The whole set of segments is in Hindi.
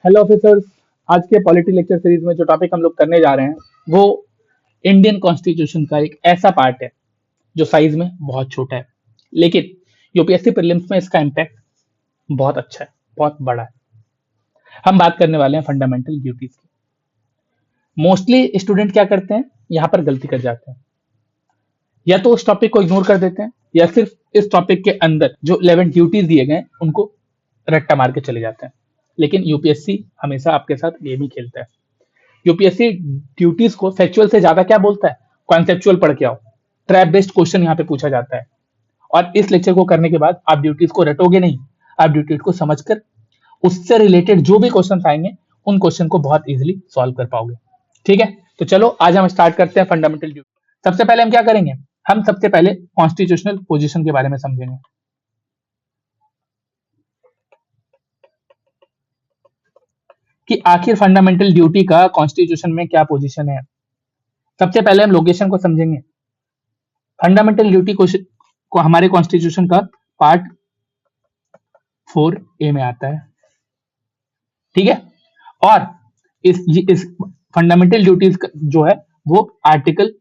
Hello officers. आज के पॉलिटी लेक्चर सीरीज में जो टॉपिक हम लोग करने जा रहे हैं वो इंडियन कॉन्स्टिट्यूशन का एक ऐसा पार्ट है जो साइज में बहुत छोटा है, लेकिन यूपीएससी प्रीलिम्स में इसका इम्पैक्ट बहुत अच्छा है, बहुत बड़ा है। हम बात करने वाले हैं फंडामेंटल ड्यूटीज की। मोस्टली स्टूडेंट क्या करते हैं, यहाँ पर गलती कर जाते हैं, या तो उस टॉपिक को इग्नोर कर देते हैं या सिर्फ इस टॉपिक के अंदर जो 11 ड्यूटीज दिए गए हैं उनको रट्टा मार के चले जाते हैं। लेकिन यूपीएससी हमेशा आपके साथ गेम ही खेलता है। यूपीएससी ड्यूटीज को फैक्चुअल से ज्यादा क्या बोलता है, कॉन्सेप्चुअल पढ़ के आओ। ट्रैप बेस्ड क्वेश्चन यहाँ पे पूछा जाता है, और इस लेक्चर को करने के बाद आप ड्यूटीज को रटोगे नहीं, आप ड्यूटीज को समझकर उससे रिलेटेड जो भी क्वेश्चन आएंगे उन क्वेश्चन को बहुत इजीली सॉल्व कर पाओगे। ठीक है, तो चलो आज हम स्टार्ट करते हैं फंडामेंटल ड्यूटी। सबसे पहले हम क्या करेंगे, हम सबसे पहले कॉन्स्टिट्यूशनल पोजीशन के बारे में समझेंगे कि आखिर फंडामेंटल ड्यूटी का कॉन्स्टिट्यूशन में क्या पोजीशन है। सबसे पहले हम लोकेशन को समझेंगे। फंडामेंटल ड्यूटी को हमारे कॉन्स्टिट्यूशन का पार्ट 4A में आता है, ठीक है। और इस फंडामेंटल ड्यूटीज जो है वो आर्टिकल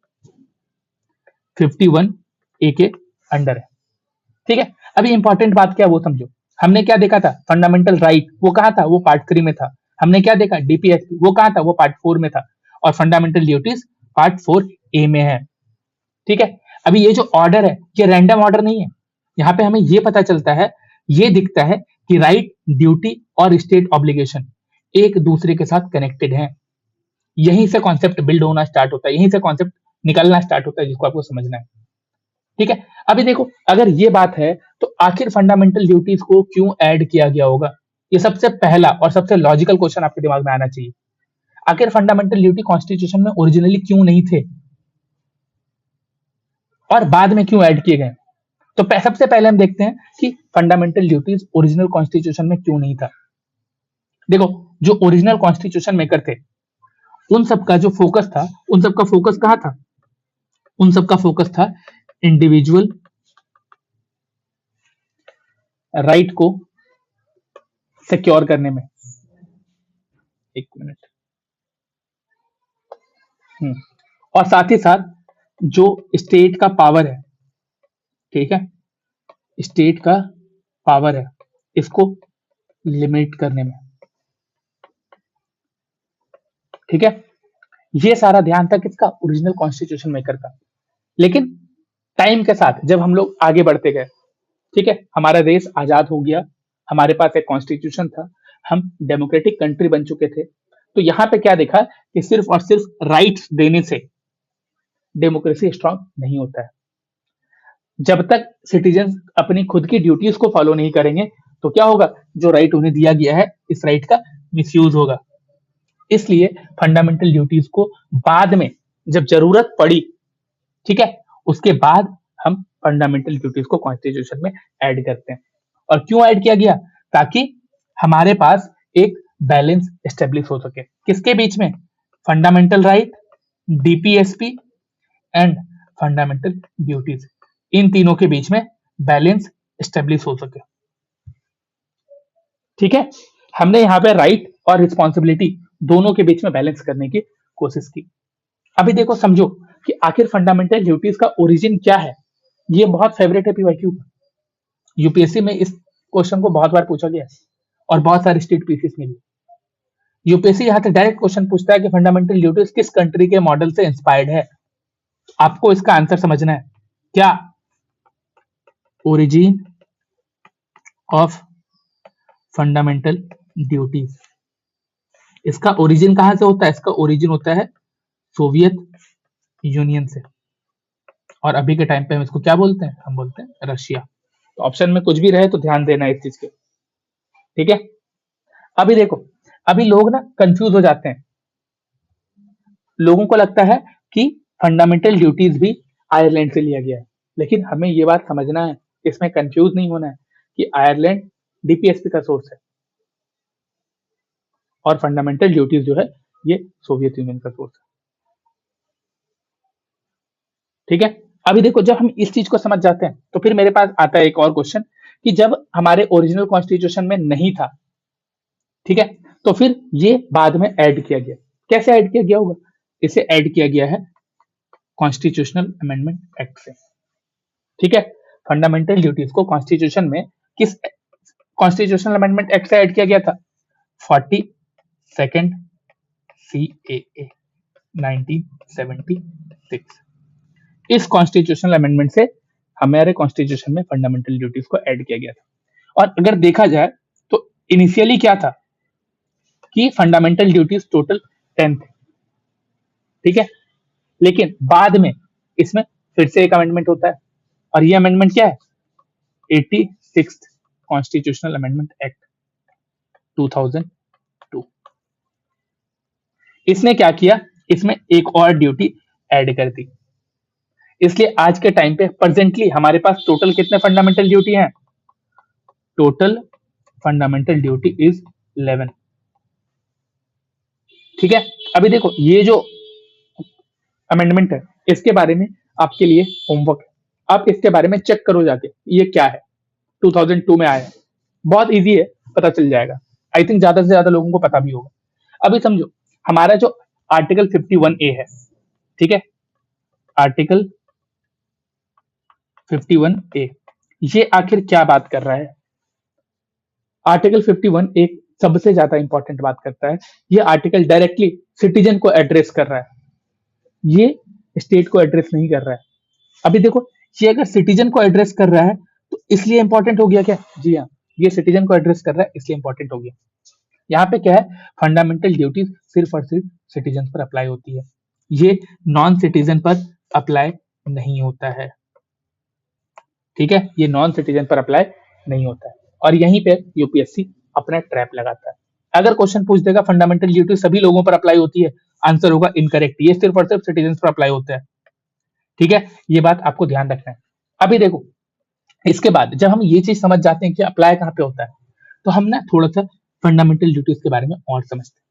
51A के अंडर है, ठीक है। अभी इंपॉर्टेंट बात क्या है वो समझो। हमने क्या देखा था, फंडामेंटल राइट वो कहाँ था, वो पार्ट 3 में था। हमने क्या देखा, डीपीएसपी वो कहाँ था, वो पार्ट 4 में था। और फंडामेंटल ड्यूटीज पार्ट 4A में है, ठीक है। अभी ये जो ऑर्डर है ये रैंडम ऑर्डर नहीं है। यहाँ पे हमें ये पता चलता है, ये दिखता है कि राइट, ड्यूटी और स्टेट ऑब्लिगेशन एक दूसरे के साथ कनेक्टेड हैं। यहीं से कॉन्सेप्ट बिल्ड होना स्टार्ट होता है, यहीं से कॉन्सेप्ट निकलना स्टार्ट होता है, जिसको आपको समझना है, ठीक है। अभी देखो, अगर ये बात है तो आखिर फंडामेंटल ड्यूटीज को क्यों ऐड किया गया होगा, ये सबसे पहला और सबसे लॉजिकल क्वेश्चन आपके दिमाग में आना चाहिए। आखिर फंडामेंटल ड्यूटी कॉन्स्टिट्यूशन में ओरिजिनली क्यों नहीं थे और बाद में क्यों ऐड किए गए। तो सबसे पहले हम देखते हैं कि फंडामेंटल ड्यूटीज ओरिजिनल कॉन्स्टिट्यूशन में क्यों नहीं था। देखो, जो ओरिजिनल कॉन्स्टिट्यूशन मेकर थे उन सबका जो फोकस था, उन सबका फोकस कहां था, उन सबका फोकस था इंडिविजुअल राइट को सिक्योर करने में। एक मिनट। और साथ ही साथ जो स्टेट का पावर है, ठीक है, स्टेट का पावर है इसको लिमिट करने में, ठीक है। ये सारा ध्यान था किसका, ओरिजिनल कॉन्स्टिट्यूशन मेकर का। लेकिन टाइम के साथ जब हम लोग आगे बढ़ते गए, ठीक है, हमारा देश आजाद हो गया, हमारे पास एक कॉन्स्टिट्यूशन था, हम डेमोक्रेटिक कंट्री बन चुके थे। तो यहाँ पे क्या देखा कि सिर्फ और सिर्फ राइट्स देने से डेमोक्रेसी स्ट्रांग नहीं होता है। जब तक सिटीजन अपनी खुद की ड्यूटीज को फॉलो नहीं करेंगे तो क्या होगा, जो राइट उन्हें दिया गया है इस राइट का मिसयूज होगा। इसलिए फंडामेंटल ड्यूटीज को बाद में जब जरूरत पड़ी, ठीक है, उसके बाद हम फंडामेंटल ड्यूटीज को कॉन्स्टिट्यूशन में ऐड करते हैं। और क्यों ऐड किया गया, ताकि हमारे पास एक बैलेंस एस्टेब्लिश हो सके किसके बीच में, fundamental right, DPSP and fundamental duties, इन तीनों के बीच में बैलेंस एस्टेब्लिश हो सके, ठीक है। हमने यहाँ पे राइट और रिस्पॉन्सिबिलिटी दोनों के बीच में बैलेंस करने की कोशिश की। अभी देखो, समझो कि आखिर फंडामेंटल ड्यूटीज का ओरिजिन क्या है। ये बहुत फेवरेट है पीवाईक्यू का, यूपीएससी में इस क्वेश्चन को बहुत बार पूछा गया है और बहुत सारे स्टेट पीसीस में भी। यूपीएससी यहाँ से डायरेक्ट क्वेश्चन पूछता है कि फंडामेंटल ड्यूटीज किस कंट्री के मॉडल से इंस्पायर्ड है। आपको इसका आंसर समझना है, क्या ओरिजिन ऑफ फंडामेंटल ड्यूटीज, इसका ओरिजिन कहां से होता है, इसका ओरिजिन होता है सोवियत यूनियन से। और अभी के टाइम पे हम इसको क्या बोलते हैं, हम बोलते हैं रशिया। तो ऑप्शन में कुछ भी रहे तो ध्यान देना इस चीज के, ठीक है। अभी देखो, अभी लोग ना कंफ्यूज हो जाते हैं, लोगों को लगता है कि फंडामेंटल ड्यूटीज भी आयरलैंड से लिया गया है। लेकिन हमें ये बात समझना है, इसमें कंफ्यूज नहीं होना है कि आयरलैंड डीपीएसपी का सोर्स है और फंडामेंटल ड्यूटीज जो है ये सोवियत यूनियन का सोर्स है, ठीक है। अभी देखो, जब हम इस चीज को समझ जाते हैं तो फिर मेरे पास आता है एक और क्वेश्चन कि जब हमारे ओरिजिनल कॉन्स्टिट्यूशन में नहीं था, ठीक है, तो फिर ये बाद में ऐड किया गया। कैसे ऐड किया गया होगा? इसे ऐड किया गया है कॉन्स्टिट्यूशनल अमेंडमेंट एक्ट से। ठीक है, फंडामेंटल ड्यूटीज को कॉन्स्टिट्यूशन में किस कॉन्स्टिट्यूशनल अमेंडमेंट एक्ट से ऐड किया गया था? 42nd CAA 1976। इस कॉन्स्टिट्यूशनल अमेंडमेंट से हमारे कॉन्स्टिट्यूशन में फंडामेंटल ड्यूटीज को ऐड किया गया था। और अगर देखा जाए तो इनिशियली क्या था कि फंडामेंटल ड्यूटीज टोटल 10 थे। ठीक है, लेकिन बाद में इसमें फिर से एक अमेंडमेंट होता है, और ये अमेंडमेंट क्या है? 86th constitutional amendment act 2002। इसने क्या किया? इसमें एक और ड्यूटी ऐड कर दी। इसलिए आज के टाइम पे प्रेजेंटली हमारे पास टोटल कितने फंडामेंटल ड्यूटी हैं? Total fundamental duty is 11। ठीक है, अभी देखो ये जो अमेंडमेंट है इसके बारे में आपके लिए होमवर्क है, आप इसके बारे में चेक करो जाके ये क्या है। 2002 में आया है, बहुत इजी है, पता चल जाएगा। आई थिंक ज्यादा से ज्यादा लोगों को पता भी होगा। अभी समझो, हमारा जो आर्टिकल 51A है, ठीक है, आर्टिकल 51A ये आखिर क्या बात कर रहा है? आर्टिकल 51 एक सबसे ज्यादा इंपॉर्टेंट बात करता है। ये आर्टिकल डायरेक्टली सिटीजन को एड्रेस कर रहा है, ये स्टेट को एड्रेस नहीं कर रहा है। अभी देखो, ये अगर सिटीजन को एड्रेस कर रहा है तो इसलिए इंपॉर्टेंट हो गया क्या? जी हाँ, ये सिटीजन को एड्रेस कर रहा है इसलिए इंपॉर्टेंट हो गया। यहाँ पे क्या है? फंडामेंटल ड्यूटीज सिर्फ और सिर्फ सिटीजन पर अप्लाई होती है, ये नॉन सिटीजन पर अप्लाई नहीं होता है। ठीक है, ये नॉन सिटीजन पर अप्लाई नहीं होता है, और यहीं पे यूपीएससी अपना ट्रैप लगाता है। अगर क्वेश्चन पूछ देगा फंडामेंटल ड्यूटी सभी लोगों पर अप्लाई होती है, आंसर होगा इनकरेक्ट, ये सिर्फ और सिर्फ सिटीजन पर अप्लाई होता है। ठीक है, ये बात आपको ध्यान रखना है। अभी देखो, इसके बाद जब हम ये चीज समझ जाते हैं कि अप्लाई कहाँ पे होता है, तो हम ना थोड़ा सा फंडामेंटल ड्यूटीज के बारे में और समझते हैं,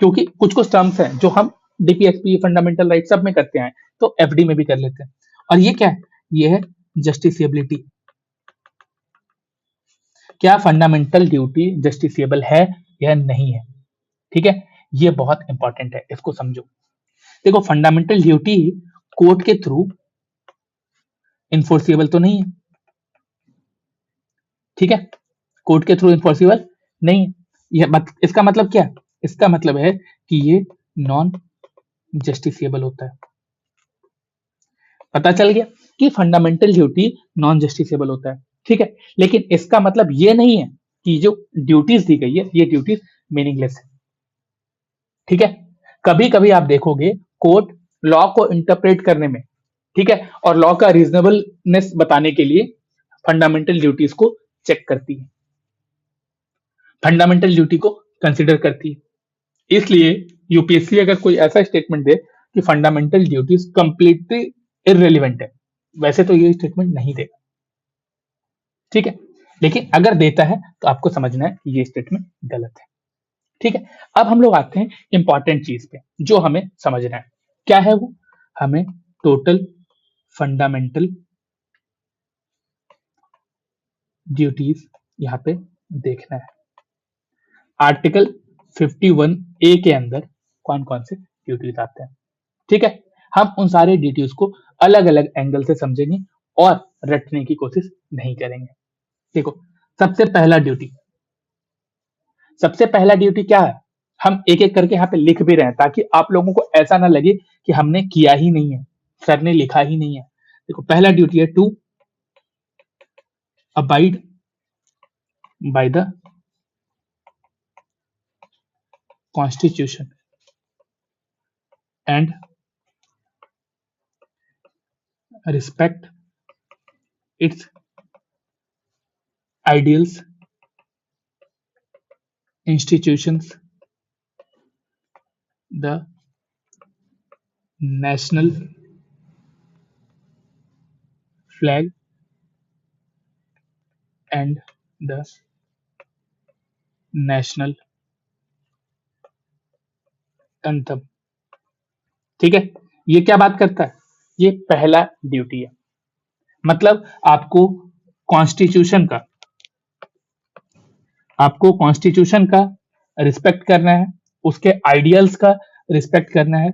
क्योंकि कुछ कुछ टर्म्स हैं जो हम डीपीएसपी फंडामेंटल राइट सब में करते हैं, तो एफडी में भी कर लेते हैं। और ये क्या है? ये है जस्टिसिएबिलिटी। क्या फंडामेंटल ड्यूटी जस्टिसिएबल है या नहीं है? ठीक है, ये बहुत इंपॉर्टेंट है, इसको समझो। देखो, फंडामेंटल ड्यूटी कोर्ट के थ्रू इन्फोर्सिबल तो नहीं है। ठीक है, कोर्ट के थ्रू इन्फोर्सिबल नहीं है। इसका मतलब क्या? इसका मतलब है कि ये नॉन जस्टिसिएबल होता है। पता चल गया कि फंडामेंटल ड्यूटी नॉन जस्टिसिएबल होता है। ठीक है, लेकिन इसका मतलब ये नहीं है कि जो ड्यूटीज दी गई है ये ड्यूटीज मीनिंगलेस है। ठीक है, कभी कभी आप देखोगे कोर्ट लॉ को इंटरप्रेट करने में, ठीक है, और लॉ का रीजनेबलनेस बताने के लिए फंडामेंटल ड्यूटीज को चेक करती है, फंडामेंटल ड्यूटी को कंसिडर करती है। इसलिए यूपीएससी अगर कोई ऐसा स्टेटमेंट दे कि फंडामेंटल ड्यूटीज कंप्लीटली इररिलेवेंट है, वैसे तो ये स्टेटमेंट नहीं देगा। ठीक है, लेकिन अगर देता है तो आपको समझना है ये स्टेटमेंट गलत है। ठीक है, अब हम लोग आते हैं इंपॉर्टेंट चीज पे जो हमें समझना है। क्या है वो? हमें टोटल फंडामेंटल ड्यूटीज यहां पे देखना है। आर्टिकल 51A के अंदर कौन कौन से ड्यूटीज आते हैं। ठीक है, हम उन सारे ड्यूटीज को अलग अलग एंगल से समझेंगे और रटने की कोशिश नहीं करेंगे। देखो, सबसे पहला ड्यूटी क्या है? हम एक एक करके यहाँ पे लिख भी रहे हैं ताकि आप लोगों को ऐसा ना लगे कि हमने किया ही नहीं है, सर ने लिखा ही नहीं है। देखो, पहला ड्यूटी है to abide by the constitution and respect its ideals, institutions, the national flag and the national anthem। ठीक है, ये क्या बात करता है? ये पहला ड्यूटी है, मतलब कॉन्स्टिट्यूशन का रिस्पेक्ट करना है, उसके आइडियल्स का रिस्पेक्ट करना है,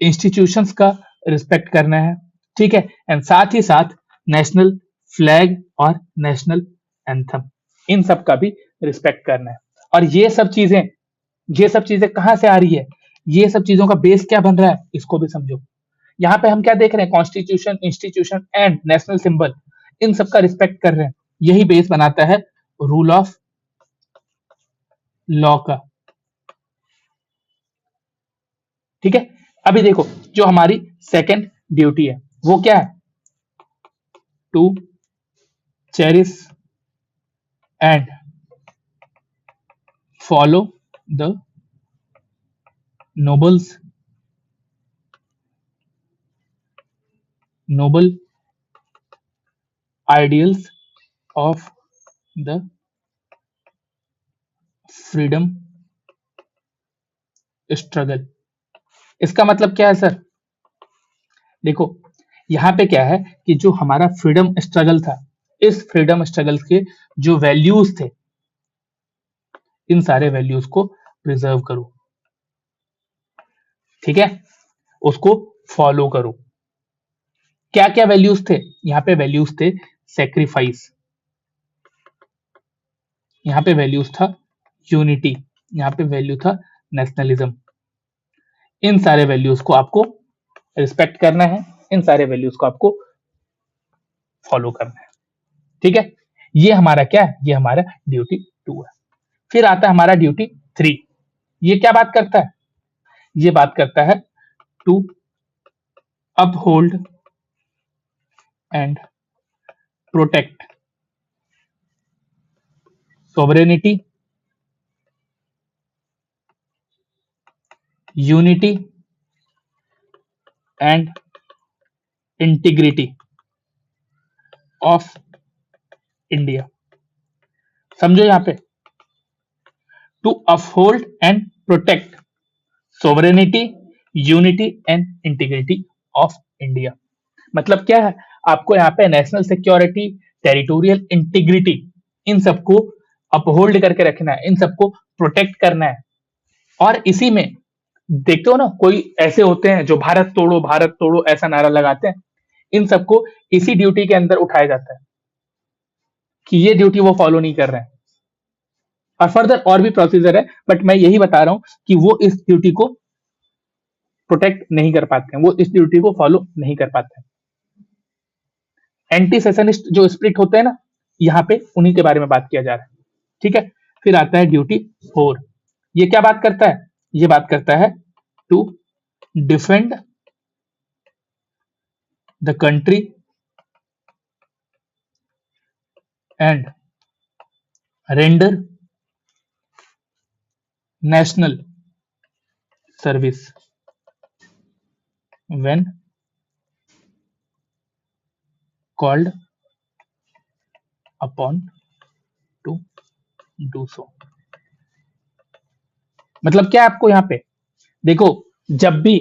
इंस्टीट्यूशंस का रिस्पेक्ट करना है, ठीक है। एंड साथ ही साथ नेशनल फ्लैग और नेशनल एंथम, इन सब का भी रिस्पेक्ट करना है। और ये सब चीजें कहां से आ रही है, ये सब चीजों का बेस क्या बन रहा है, इसको भी समझो। यहाँ पे हम क्या देख रहे हैं, constitution, institution and national symbol, इन सब का रिस्पेक्ट कर रहे हैं। यही बेस बनाता है रूल ऑफ लॉ का, ठीक है। अभी देखो, जो हमारी सेकंड ड्यूटी है वो क्या है, to cherish and follow the nobles noble ideals of the freedom struggle। इसका मतलब क्या है सर, देखो यहाँ पे क्या है कि जो हमारा फ्रीडम स्ट्रगल था, इस फ्रीडम स्ट्रगल के जो वैल्यूज थे, इन सारे वैल्यूज को प्रिजर्व करो, ठीक है, उसको फॉलो करो। क्या क्या वैल्यूज थे, यहाँ पे वैल्यूज थे सेक्रीफाइस, यहाँ पे वैल्यूज था यूनिटी, यहाँ पे वैल्यू था नेशनलिज्म। इन सारे वैल्यूज को आपको रिस्पेक्ट करना है, इन सारे वैल्यूज को आपको फॉलो करना है, ठीक है। ये हमारा क्या है, ये हमारा ड्यूटी 2 है। फिर आता है हमारा ड्यूटी 3। ये क्या बात करता है, ये बात करता है to uphold and protect sovereignty, unity and integrity of India. समझो यहाँ पे, to uphold and protect sovereignty, unity and integrity of India. मतलब क्या है, आपको यहाँ पे नेशनल सिक्योरिटी, टेरिटोरियल इंटीग्रिटी, इन सबको अपहोल्ड करके रखना है, इन सबको प्रोटेक्ट करना है। और इसी में देखते हो ना, कोई ऐसे होते हैं जो भारत तोड़ो ऐसा नारा लगाते हैं, इन सबको इसी ड्यूटी के अंदर उठाया जाता है कि ये ड्यूटी वो फॉलो नहीं कर रहे हैं। और फर्दर और भी प्रोसीजर है, बट मैं यही बता रहा हूं कि वो इस ड्यूटी को प्रोटेक्ट नहीं कर पाते हैं, वो इस ड्यूटी को फॉलो नहीं कर पाते हैं। एंटी सेशनिस्ट जो स्प्रिट होते हैं ना, यहाँ पे उन्हीं के बारे में बात किया जा रहा है, ठीक है। फिर आता है ड्यूटी 4। ये क्या बात करता है, ये बात करता है to defend the country and render national service when called upon to do so. मतलब क्या है आपको यहाँ पे, देखो, जब भी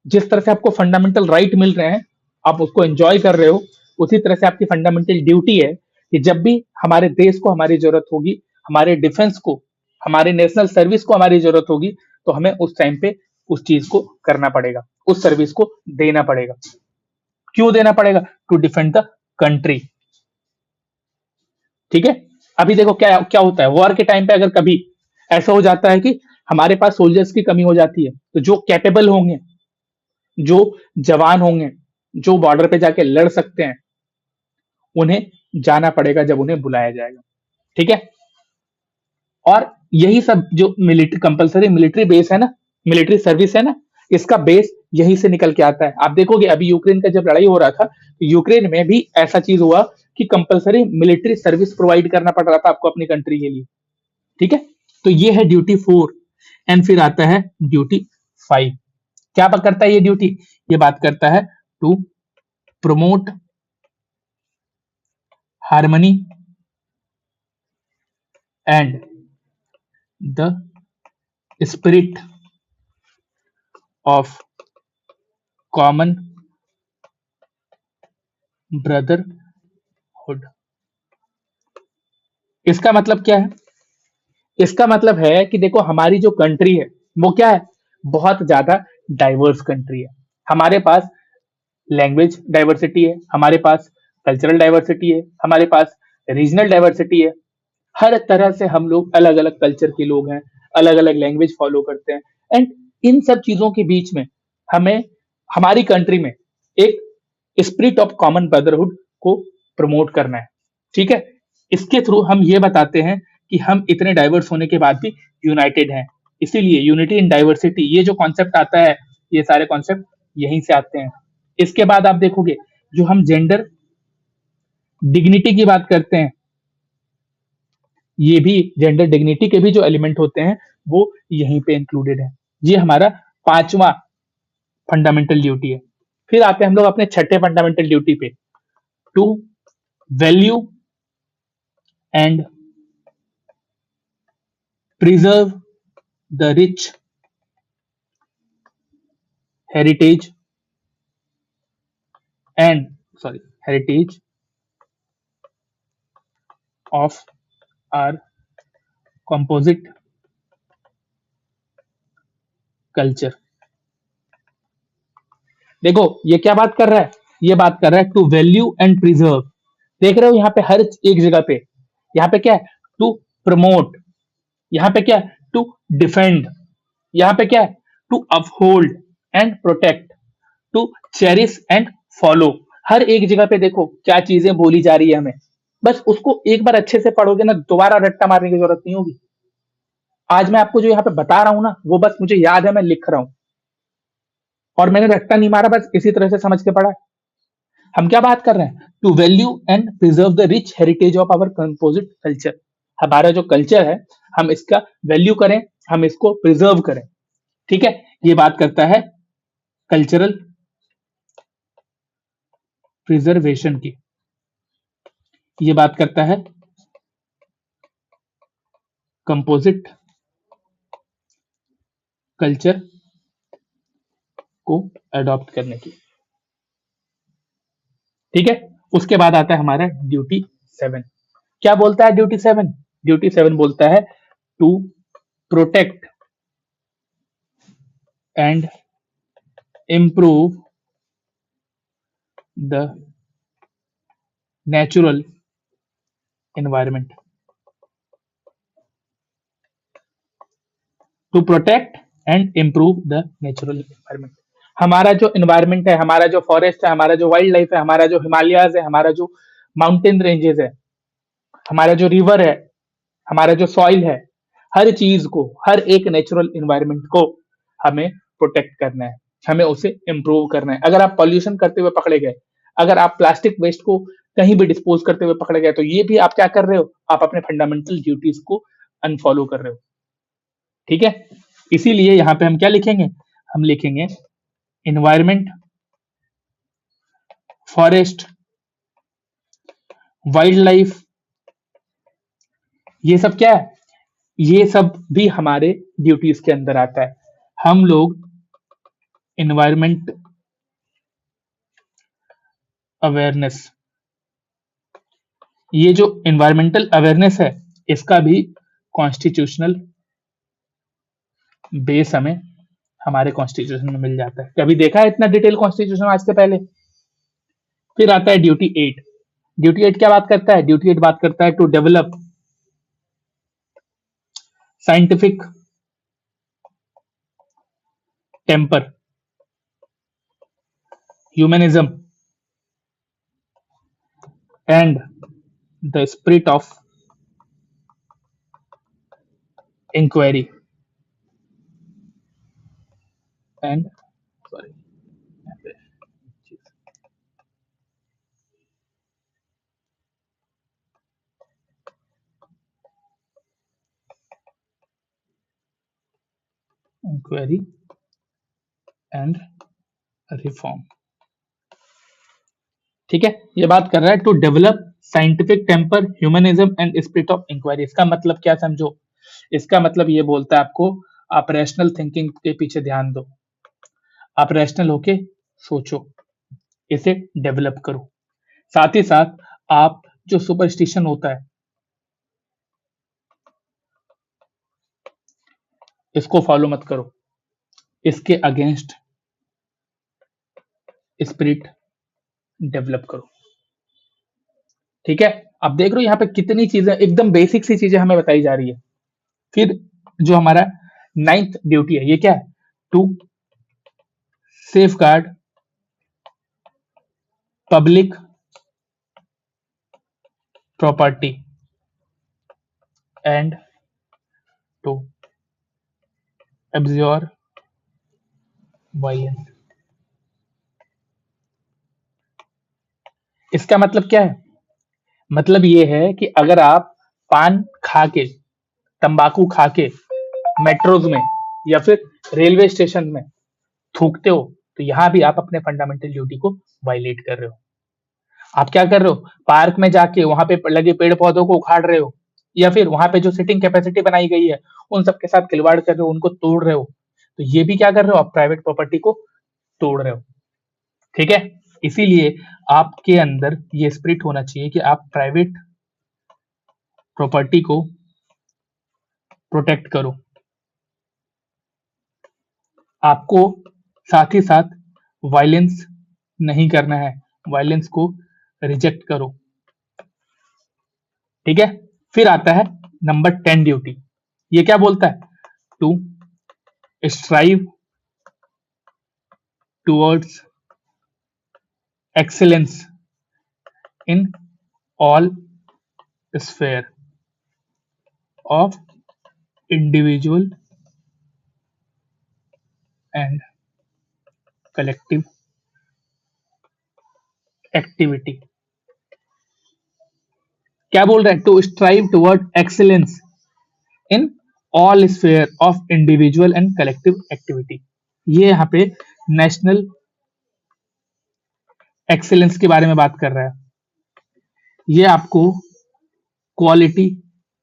जिस तरह से आपको फंडामेंटल राइट मिल रहे हैं, आप उसको एंजॉय कर रहे हो, उसी तरह से आपकी फंडामेंटल ड्यूटी है कि जब भी हमारे देश को हमारी जरूरत होगी, हमारे डिफेंस को, हमारे नेशनल सर्विस को हमारी जरूरत होगी, तो हमें उस टाइम पे उस चीज को करना पड़ेगा, उस सर्विस को देना पड़ेगा। क्यों देना पड़ेगा, टू डिफेंड द कंट्री, ठीक है। अभी देखो क्या क्या होता है, वॉर के टाइम पे अगर कभी ऐसा हो जाता है कि हमारे पास सोल्जर्स की कमी हो जाती है, तो जो कैपेबल होंगे, जो जवान होंगे, जो बॉर्डर पे जाके लड़ सकते हैं, उन्हें जाना पड़ेगा जब उन्हें बुलाया जाएगा, ठीक है। और यही सब जो मिलिट्री कंपलसरी मिलिट्री बेस है ना, मिलिट्री सर्विस है ना, इसका बेस यहीं से निकल के आता है। आप देखोगे अभी यूक्रेन का जब लड़ाई हो रहा था, तो यूक्रेन में भी ऐसा चीज हुआ कि कंपलसरी मिलिट्री सर्विस प्रोवाइड करना पड़ रहा था आपको अपनी कंट्री के लिए, ठीक है। तो ये है ड्यूटी 4। एंड फिर आता है ड्यूटी 5। क्या बात करता है ये ड्यूटी, ये बात करता है to promote harmony and the spirit of common brotherhood. इसका मतलब क्या है, इसका मतलब है कि देखो हमारी जो कंट्री है वो क्या है, बहुत ज्यादा डाइवर्स कंट्री है। हमारे पास लैंग्वेज डाइवर्सिटी है, हमारे पास कल्चरल डाइवर्सिटी है, हमारे पास रीजनल डाइवर्सिटी है। हर तरह से हम लोग अलग अलग कल्चर के लोग हैं, अलग अलग लैंग्वेज फॉलो करते हैं। एंड इन सब चीजों के बीच में हमें हमारी कंट्री में एक स्पिरिट ऑफ कॉमन ब्रदरहुड को प्रमोट करना है। ठीक है, इसके थ्रू हम ये बताते हैं कि हम इतने डाइवर्स होने के बाद भी यूनाइटेड हैं। इसीलिए यूनिटी इन डाइवर्सिटी ये जो कॉन्सेप्ट आता है, ये सारे कॉन्सेप्ट यहीं से आते हैं। इसके बाद आप देखोगे जो हम जेंडर डिग्निटी की बात करते हैं, ये भी जेंडर डिग्निटी के भी जो एलिमेंट होते हैं वो यहीं पे इंक्लूडेड है। ये हमारा पांचवा फंडामेंटल ड्यूटी है। फिर आते हैं हम लोग अपने छठे फंडामेंटल ड्यूटी पे, to value and preserve the rich heritage and sorry heritage of our composite culture. देखो ये क्या बात कर रहा है, ये बात कर रहा है टू वैल्यू एंड प्रिजर्व। देख रहे हो यहाँ पे हर एक जगह पे, यहाँ पे क्या है, टू प्रमोट, यहाँ पे क्या है, टू डिफेंड, यहाँ पे क्या है, to uphold and protect, to cherish and follow. हर एक जगह पे देखो क्या चीजें बोली जा रही है हमें, बस उसको एक बार अच्छे से पढ़ोगे ना, दोबारा रट्टा मारने की जरूरत नहीं होगी। आज मैं आपको जो यहाँ पे बता रहा हूँ ना, वो बस मुझे याद है, मैं लिख रहा हूँ, और मैंने रट्टा नहीं मारा, बस इसी तरह से समझ के पढ़ा है। हम क्या बात कर रहे हैं, to value and preserve the rich heritage of our composite culture. हमारा जो कल्चर है हम इसका वैल्यू करें, हम इसको प्रिजर्व करें। ठीक है, ये बात करता है कल्चरल प्रिजर्वेशन की, ये बात करता है कंपोजिट कल्चर को अडॉप्ट करने की। ठीक है, उसके बाद आता है हमारा ड्यूटी 7। क्या बोलता है ड्यूटी 7? ड्यूटी 7 बोलता है to protect and improve the natural environment. To protect and improve the natural environment. हमारा जो एनवायरमेंट है, हमारा जो फॉरेस्ट है, हमारा जो वाइल्ड लाइफ है, हमारा जो हिमालयाज है, हमारा जो माउंटेन रेंजेस है, हमारा जो रिवर है, हमारा जो सॉइल है, हर चीज को, हर एक नेचुरल एनवायरमेंट को हमें प्रोटेक्ट करना है, हमें उसे इम्प्रूव करना है। अगर आप पॉल्यूशन करते हुए पकड़े गए, अगर आप प्लास्टिक वेस्ट को कहीं भी डिस्पोज करते हुए पकड़े गए, तो ये भी आप क्या कर रहे हो, आप अपने फंडामेंटल ड्यूटीज को अनफॉलो कर रहे हो। ठीक है, इसीलिए यहां पे हम क्या लिखेंगे, हम लिखेंगे एनवायरमेंट, फॉरेस्ट, वाइल्ड लाइफ, ये सब क्या है, ये सब भी हमारे ड्यूटीज के अंदर आता है। हम लोग एनवायरमेंट अवेयरनेस, ये जो एनवायरमेंटल अवेयरनेस है, इसका भी कॉन्स्टिट्यूशनल बेस हमें हमारे कॉन्स्टिट्यूशन में मिल जाता है। कभी देखा है इतना डिटेल कॉन्स्टिट्यूशन आज से पहले? फिर आता है ड्यूटी 8। ड्यूटी 8 क्या बात करता है, ड्यूटी 8 बात करता है to develop scientific temper, humanism and the spirit of inquiry and sorry inquiry and reform. ठीक है, ये बात कर रहा है to develop scientific temper, humanism and spirit of inquiry. इसका मतलब क्या समझो, इसका मतलब ये बोलता है आपको, आप रैशनल थिंकिंग के पीछे ध्यान दो, आप रैशनल होके सोचो, इसे डेवलप करो। साथ ही साथ आप जो सुपरस्टिशन होता है, इसको फॉलो मत करो, इसके अगेंस्ट स्पिरिट डेवलप करो। ठीक है, आप देख रहे हो यहाँ पे कितनी चीजें, एकदम बेसिक सी चीजें हमें बताई जा रही है। फिर जो हमारा 9th ड्यूटी है, ये क्या है? To safeguard public property and to absorb violence. इसका मतलब क्या है? मतलब ये है कि अगर आप पान खा के, तंबाकू खा के मेट्रोज में या फिर रेलवे स्टेशन में थूकते हो, तो यहां भी आप अपने फंडामेंटल ड्यूटी को वायलेट कर रहे हो। आप क्या कर रहे हो? पार्क में जाके वहां पे लगे पेड़ पौधों को उखाड़ रहे हो, या फिर वहां पे जो सिटिंग कैपेसिटी बनाई गई है उन सबके साथ खिलवाड़ कर रहे हो, उनको तोड़ रहे हो। तो ये भी क्या कर रहे हो? आप प्राइवेट प्रॉपर्टी को तोड़ रहे हो। ठीक है, इसीलिए आपके अंदर ये स्पिरिट होना चाहिए कि आप प्राइवेट प्रॉपर्टी को प्रोटेक्ट करो। आपको साथ ही साथ वायलेंस नहीं करना है, वायलेंस को रिजेक्ट करो। ठीक है, फिर आता है नंबर 10 ड्यूटी। ये क्या बोलता है? To strive towards excellence in all sphere of individual and collective activity. क्या बोल रहा है? To strive toward excellence in all sphere of individual and collective activity. ये यहाँ पे नेशनल एक्सीलेंस के बारे में बात कर रहा है। ये आपको क्वालिटी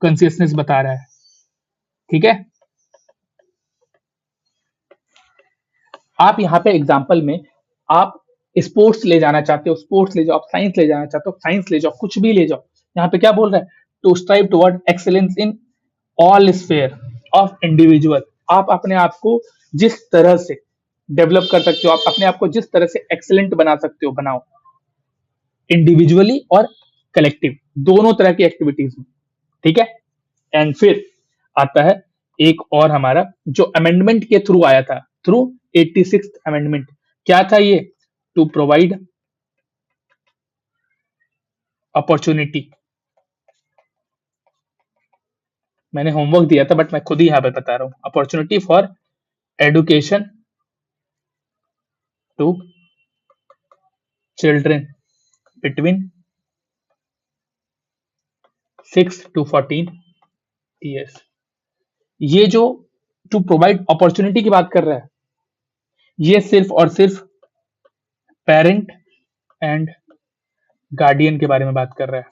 कॉन्शियसनेस बता रहा है। ठीक है, आप यहाँ पे एग्जाम्पल में आप स्पोर्ट्स ले जाना चाहते हो, स्पोर्ट्स ले जाओ, आप साइंस ले जाना चाहते हो, साइंस ले जाओ, कुछ भी ले जाओ। यहाँ पे क्या बोल रहा है? To strive toward excellence in all sphere of individual. आप अपने आप को जिस तरह से डेवलप कर सकते हो, आप अपने आप को जिस तरह से एक्सीलेंट बना सकते हो, बनाओ, इंडिविजुअली और कलेक्टिव, दोनों तरह की एक्टिविटीज में। ठीक है, एंड फिर आता है एक और हमारा जो अमेंडमेंट के थ्रू आया था, थ्रू 86th अमेंडमेंट। क्या था ये? To provide opportunity. मैंने होमवर्क दिया था बट मैं खुद ही यहां पे बता रहा हूं। Opportunity for education to children between 6 to 14 years. ये जो टू प्रोवाइड अपॉर्चुनिटी की बात कर रहा है, ये सिर्फ और सिर्फ पेरेंट एंड गार्डियन के बारे में बात कर रहा है।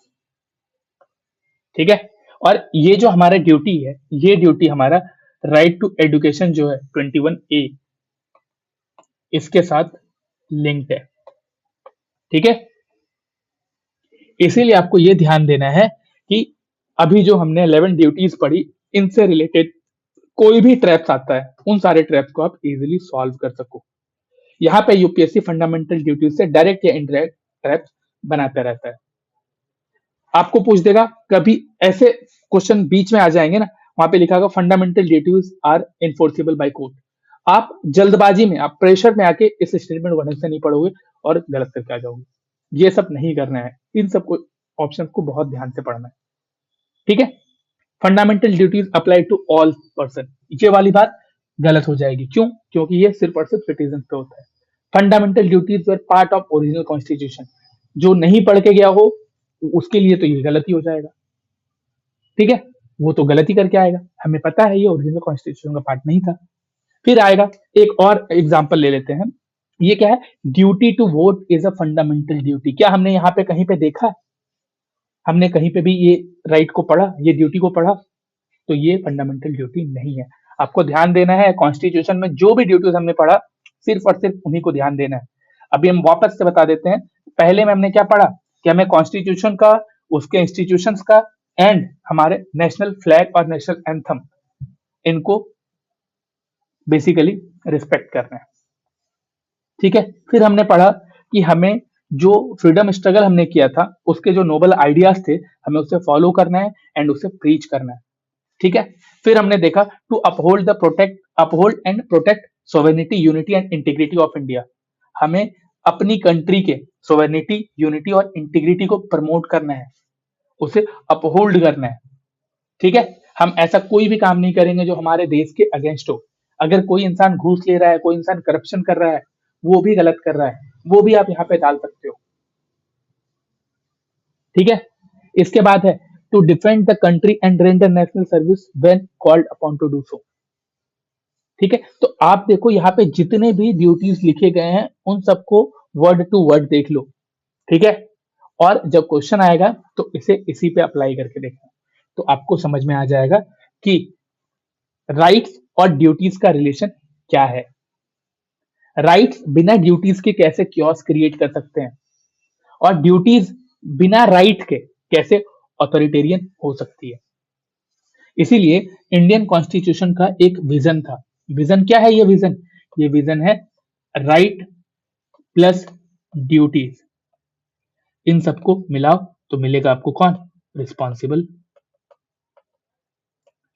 ठीक है, और ये जो हमारा ड्यूटी है, ये ड्यूटी हमारा राइट टू एजुकेशन जो है 21A, इसके साथ लिंक्ड है। ठीक है, इसीलिए आपको ये ध्यान देना है कि अभी जो हमने 11 ड्यूटीज पढ़ी, इनसे रिलेटेड कोई भी ट्रैप्स आता है, उन सारे ट्रैप्स को आप इजीली सॉल्व कर सको। यहाँ पे यूपीएससी फंडामेंटल ड्यूटीज से डायरेक्ट या इनडायरेक्ट ट्रैप्स बनाता रहता है। आपको पूछ देगा, कभी ऐसे क्वेश्चन बीच में आ जाएंगे ना, वहां पे लिखा होगा fundamental duties are enforceable by court. आप जल्दबाजी में, आप प्रेशर में आके इस स्टेटमेंट को ढंग से नहीं पढ़ोगे और गलत करके आ जाओगे। ये सब नहीं करना है, इन सब ऑप्शन को बहुत ध्यान से पढ़ना है। ठीक है, fundamental duties apply to all person, ये वाली बात गलत हो जाएगी। क्यों? क्योंकि ये सिर्फ और सिर्फ सिटीजन पे होता है। Fundamental duties were part of original constitution. जो नहीं पढ़ के गया हो उसके लिए तो ये गलती हो जाएगा। ठीक है, वो तो गलती करके आएगा, हमें पता है ये ओरिजिनल कॉन्स्टिट्यूशन का पार्ट नहीं था। फिर आएगा एक और एग्जांपल ले लेते हैं। ये क्या है? Duty to vote is a fundamental duty. क्या हमने यहाँ पे कहीं पे देखा है? हमने कहीं पे भी ये राइट को पढ़ा, ये ड्यूटी को पढ़ा? तो ये फंडामेंटल ड्यूटी नहीं है। आपको ध्यान देना है, कॉन्स्टिट्यूशन में जो भी ड्यूटीज हमने पढ़ा, सिर्फ और सिर्फ उन्हीं को ध्यान देना है। अभी हम वापस से बता देते हैं। पहले में हमने क्या पढ़ा कि हमें कॉन्स्टिट्यूशन का, उसके इंस्टीट्यूशंस का एंड हमारे नेशनल फ्लैग और नेशनल एंथम, इनको बेसिकली रिस्पेक्ट करना है। ठीक है, फिर हमने पढ़ा कि हमें जो फ्रीडम स्ट्रगल हमने किया था उसके जो नोबल आइडियाज थे हमें उसे फॉलो करना है एंड उसे प्रीच करना है। ठीक है, फिर हमने देखा to uphold and protect sovereignty unity and integrity of India. हमें अपनी कंट्री के सोवेनिटी यूनिटी और इंटीग्रिटी को प्रमोट करना है, उसे अपहोल्ड करना है। ठीक है, हम ऐसा कोई भी काम नहीं करेंगे जो हमारे देश के अगेंस्ट हो। अगर कोई इंसान घूस ले रहा है, कोई इंसान करप्शन कर रहा है, वो भी गलत कर रहा है, वो भी आप यहाँ पे डाल सकते हो। ठीक है, इसके बाद है to defend the country and render national service when called upon to do so. ठीक है, तो आप देखो यहाँ पे जितने भी ड्यूटीज लिखे गए हैं उन सबको वर्ड टू वर्ड देख लो। ठीक है, और जब क्वेश्चन आएगा तो इसे इसी पे अप्लाई करके देखना, तो आपको समझ में आ जाएगा कि राइट्स और ड्यूटीज का रिलेशन क्या है। राइट्स बिना ड्यूटीज के कैसे क्योस क्रिएट कर सकते हैं, और ड्यूटीज बिना राइट के कैसे ऑथोरिटेरियन हो सकती है। इसीलिए इंडियन कॉन्स्टिट्यूशन का एक विजन था। विजन क्या है? ये विजन है राइट प्लस ड्यूटीज, इन सबको मिलाओ तो मिलेगा आपको कौन? Responsible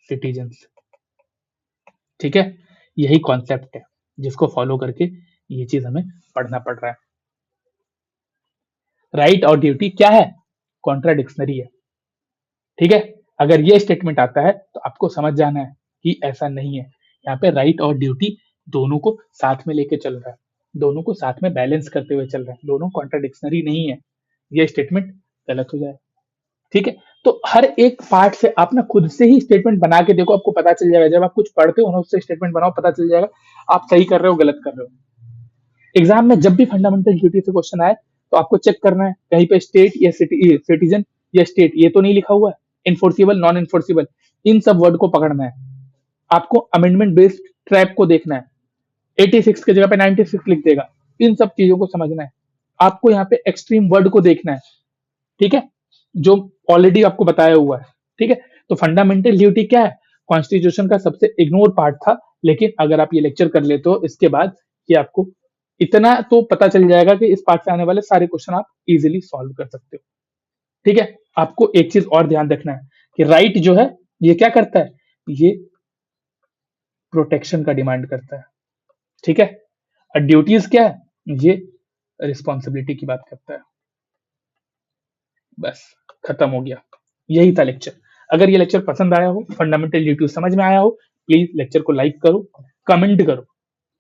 citizens. ठीक है, यही कॉन्सेप्ट है जिसको फॉलो करके ये चीज हमें पढ़ना पड़ रहा है। राइट और ड्यूटी क्या है? कॉन्ट्राडिक्शनरी है। ठीक है, अगर ये स्टेटमेंट आता है तो आपको समझ जाना है कि ऐसा नहीं है। यहाँ पे राइट और ड्यूटी दोनों को साथ में लेके चल रहा है, दोनों को साथ में बैलेंस करते हुए चल रहा है, दोनों कॉन्ट्राडिक्शनरी नहीं है। ये स्टेटमेंट गलत हो जाए। ठीक है, तो हर एक पार्ट से आप ना खुद से ही स्टेटमेंट बना के देखो, आपको पता चल जाएगा। जब आप कुछ पढ़ते हो ना उससे स्टेटमेंट बनाओ, पता चल जाएगा आप सही कर रहे हो गलत कर रहे हो। एग्जाम में जब भी फंडामेंटल ड्यूटी से क्वेश्चन आए तो आपको चेक करना है कहीं पे स्टेट या सिटीजन या स्टेट ये तो नहीं लिखा हुआ है, इन्फोर्सिबल नॉन इन्फोर्सिबल, इन सब वर्ड को पकड़ना है। आपको अमेंडमेंट बेस्ड ट्रैप को देखना है, 86 की जगह पे 96 लिख देगा, इन सब चीजों को समझना है। आपको यहाँ पे एक्सट्रीम वर्ड को देखना है। ठीक है, जो ऑलरेडी आपको बताया हुआ है। ठीक है, तो फंडामेंटल ड्यूटी क्या है? कॉन्स्टिट्यूशन का सबसे इग्नोर पार्ट था, लेकिन अगर आप ये लेक्चर कर लेते हो इसके बाद ये आपको इतना तो पता चल जाएगा कि इस पार्ट से आने वाले सारे क्वेश्चन आप इजीली सॉल्व कर सकते हो। ठीक है, आपको एक चीज और ध्यान रखना है कि राइट जो है ये क्या करता है? ये प्रोटेक्शन का डिमांड करता है। ठीक है, और ड्यूटीज क्या है? ये रिस्पॉन्सिबिलिटी की बात करता है। बस खत्म हो गया, यही था लेक्चर। अगर ये लेक्चर पसंद आया हो, फंडामेंटल ड्यूटी समझ में आया हो, प्लीज लेक्चर को लाइक करो, कमेंट करो।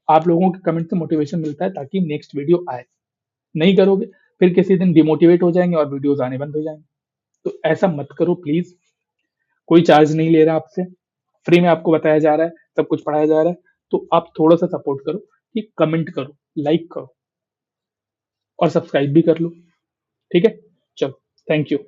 आप लोगों के कमेंट से मोटिवेशन मिलता है ताकि नेक्स्ट वीडियो आए। नहीं करोगे फिर किसी दिन डिमोटिवेट हो जाएंगे और वीडियोस आने बंद हो जाएंगे। तो ऐसा मत करो प्लीज। कोई चार्ज नहीं ले रहा आपसे, फ्री में आपको बताया जा रहा है, सब कुछ पढ़ाया जा रहा है। तो आप थोड़ा सा सपोर्ट करो कि कमेंट करो, लाइक करो और सब्सक्राइब भी कर लो। ठीक है, चलो, थैंक यू।